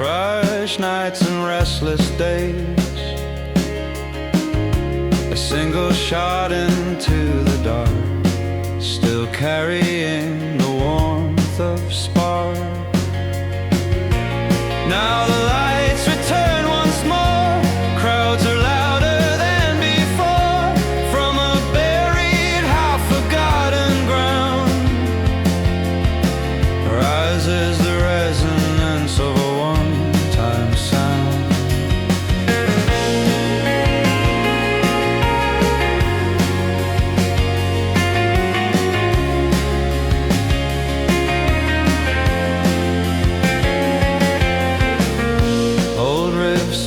rush nights and restless days, a single shot into the dark, still carrying the warmth of spark. Now the lights return once more, crowds are louder than before, from a buried, half-forgotten ground rises the resonance of a one-time sound.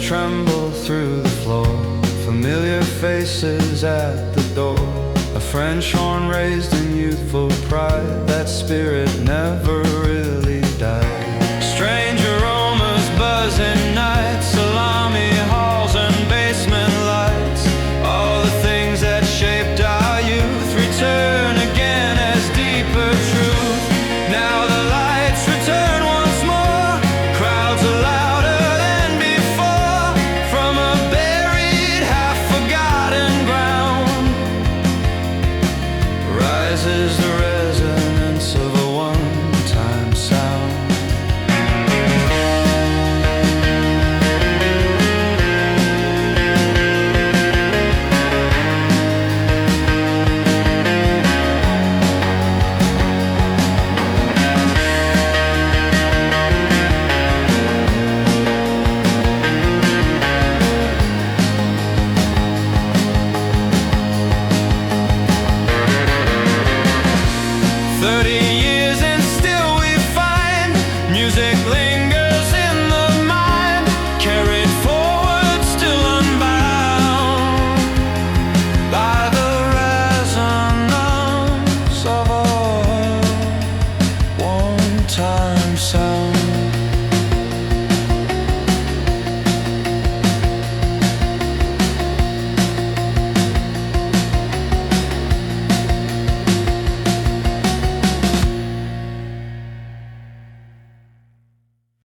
Tremble through the floor, familiar faces at the door, a French horn raised in youthful pride, that spirit never